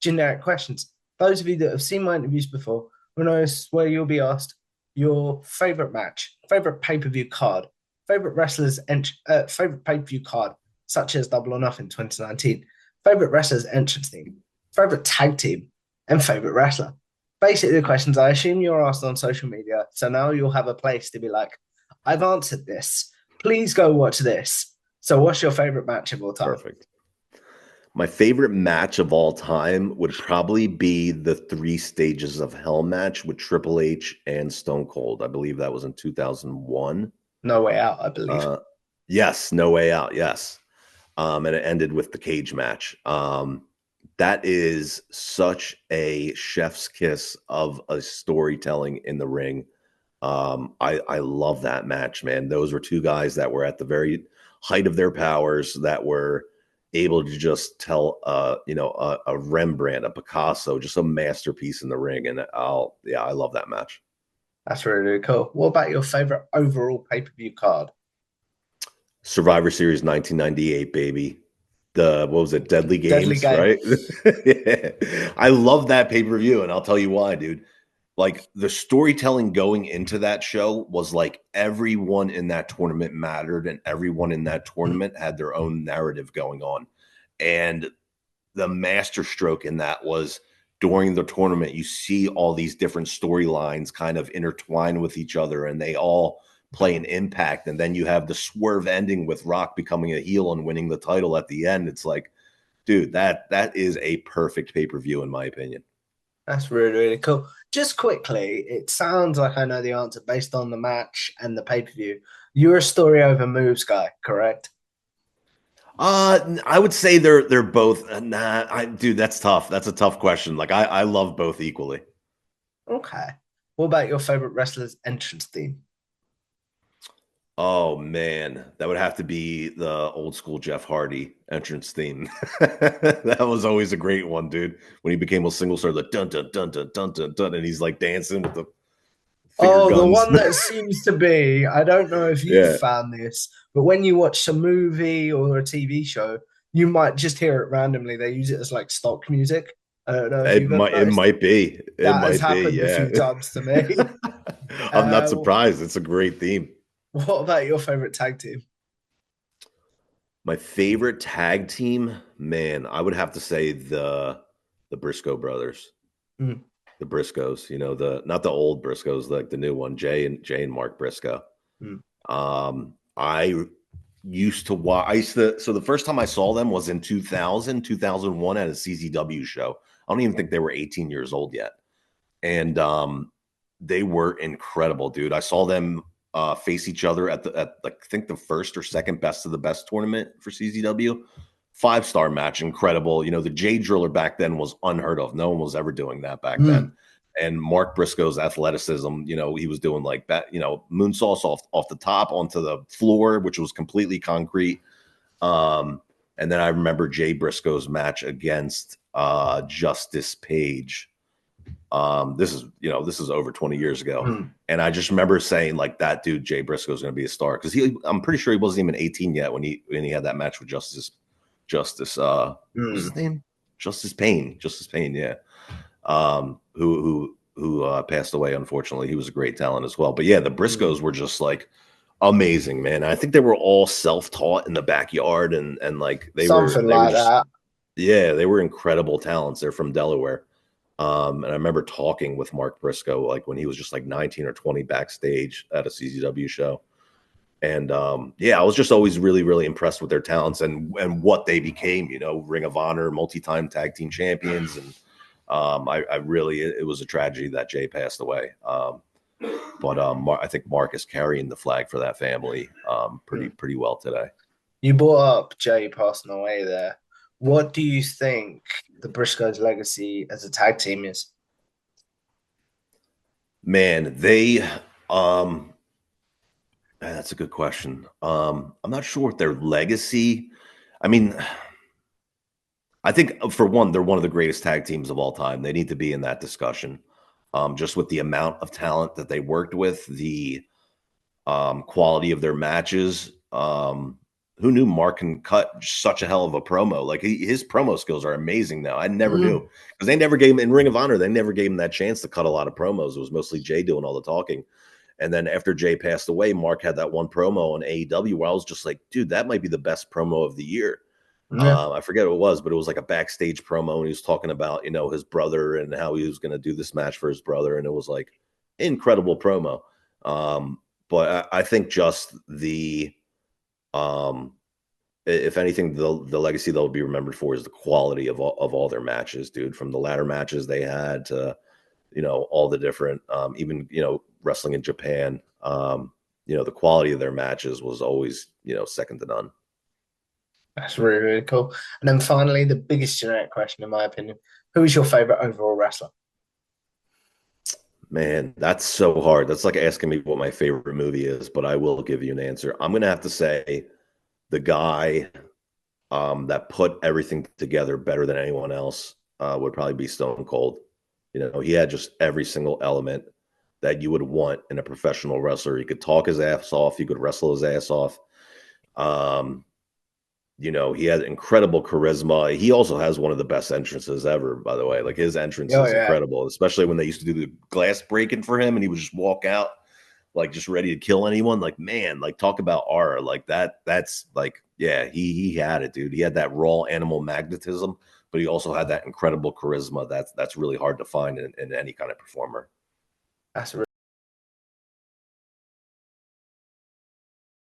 generic questions. Those of you that have seen my interviews before will know where you'll be asked your favorite match, favorite pay-per-view card, favorite favorite pay-per-view card, such as Double or Nothing 2019, favorite wrestler's entrance theme, favorite tag team, and favorite wrestler. Basically, the questions I assume you're asked on social media. So now you'll have a place to be like, I've answered this. Please go watch this. So, what's your favorite match of all time? Perfect. My favorite match of all time would probably be the 3 Stages of Hell match with Triple H and Stone Cold. I believe that was in 2001. No Way Out, I believe. Yes, No Way Out. Yes. And it ended with the cage match. That is such a chef's kiss of a storytelling in the ring. I love that match, man. Those were 2 guys that were at the very height of their powers, that were able to just tell a Rembrandt, a Picasso, just a masterpiece in the ring. And I love that match. That's really, really cool. What about your favorite overall pay-per-view card? Survivor Series 1998, baby. What was it? Deadly Games, right? Yeah. I love that pay-per-view, and I'll tell you why, dude. Like, the storytelling going into that show was like everyone in that tournament mattered, and everyone in that tournament had their own narrative going on. And the masterstroke in that was, during the tournament, you see all these different storylines kind of intertwine with each other, and they all play an impact. And then you have the swerve ending with Rock becoming a heel and winning the title at the end. It's like, dude, that is a perfect pay-per-view in my opinion. That's really, really cool. Just quickly, it sounds like I know the answer based on the match and the pay-per-view. You're a story over moves guy, correct? I would say they're both. Dude, that's tough. That's a tough question. Like, I love both equally. Okay. What about your favorite wrestler's entrance theme? Oh man, that would have to be the old school Jeff Hardy entrance theme. That was always a great one, dude. When he became a single star, the dun dun dun dun dun dun dun, and he's like dancing with the finger The guns. one that seems to be, I don't know if you've Yeah, found this, but when you watch a movie or a TV show, you might just hear it randomly. They use it as like stock music. I don't know if it you've ever might it noticed. might be. It That has might be. happened a Yeah. few times to me. I'm not Uh, surprised. It's a great theme. what about your favorite tag team? My favorite tag team, man, I would have to say the Briscoe brothers. Mm. The Briscoes, the not the old Briscoes, like the new one, Jay and Mark Briscoe. Mm. I used to watch. So the first time I saw them was in 2001 at a CZW show. I don't even think they were 18 years old yet, and they were incredible, dude. I saw them face each other at I think the first or second best of the best tournament for CZW. 5-star match, incredible. The J Driller back then was unheard of. No one was ever doing that back then. And Mark Briscoe's athleticism, he was doing like that, moonsaults off the top onto the floor, which was completely concrete. And then I remember Jay Briscoe's match against Justice Page. This is over 20 years ago. And I just remember saying, like, that dude, Jay Briscoe, is going to be a star, because I'm pretty sure he wasn't even 18 yet when he had that match with Justice, what's his name? Justice Payne, yeah. Who passed away, unfortunately. He was a great talent as well. But yeah, the Briscoes were just like amazing, man. I think they were all self-taught in the backyard, and like they were just that. Yeah, they were incredible talents. They're from Delaware. And I remember talking with Mark Briscoe, like when he was just like 19 or 20 backstage at a CZW show. And I was just always really, really impressed with their talents and what they became, Ring of Honor, multi-time tag team champions. And it was a tragedy that Jay passed away. But I think Mark is carrying the flag for that family pretty well today. You brought up Jay passing away there. What do you think the Briscoes' legacy as a tag team is? Man, that's a good question. I'm not sure what their legacy. I mean, I think for one, they're one of the greatest tag teams of all time. They need to be in that discussion. Just with the amount of talent that they worked with, the quality of their matches, who knew Mark can cut such a hell of a promo? Like his promo skills are amazing now. I never knew because they never gave him in Ring of Honor. They never gave him that chance to cut a lot of promos. It was mostly Jay doing all the talking. And then after Jay passed away, Mark had that one promo on AEW where I was just like, dude, that might be the best promo of the year. Yeah. I forget what it was, but it was like a backstage promo, and he was talking about, you know, his brother and how he was going to do this match for his brother, and it was like incredible promo. But I think just the if anything, the legacy they'll be remembered for is the quality of all their matches, dude. From the ladder matches they had to, you know, all the different, even, you know, wrestling in Japan. You know, the quality of their matches was always, you know, second to none. That's really, really cool. And then finally, the biggest generic question, in my opinion, who is your favorite overall wrestler? Man, that's so hard. That's like asking me what my favorite movie is, but I will give you an answer. I'm gonna have to say the guy that put everything together better than anyone else would probably be Stone Cold. You know, he had just every single element that you would want in a professional wrestler. He could talk his ass off. He could wrestle his ass off. Um, you know, he had incredible charisma. He also has one of the best entrances ever, by the way. Like his entrance Oh is yeah, incredible, especially when they used to do the glass breaking for him and he would just walk out like just ready to kill anyone. Like, man, like talk about aura. Like that's like, yeah, he had it, dude. He had that raw animal magnetism, but he also had that incredible charisma that's really hard to find in any kind of performer. that's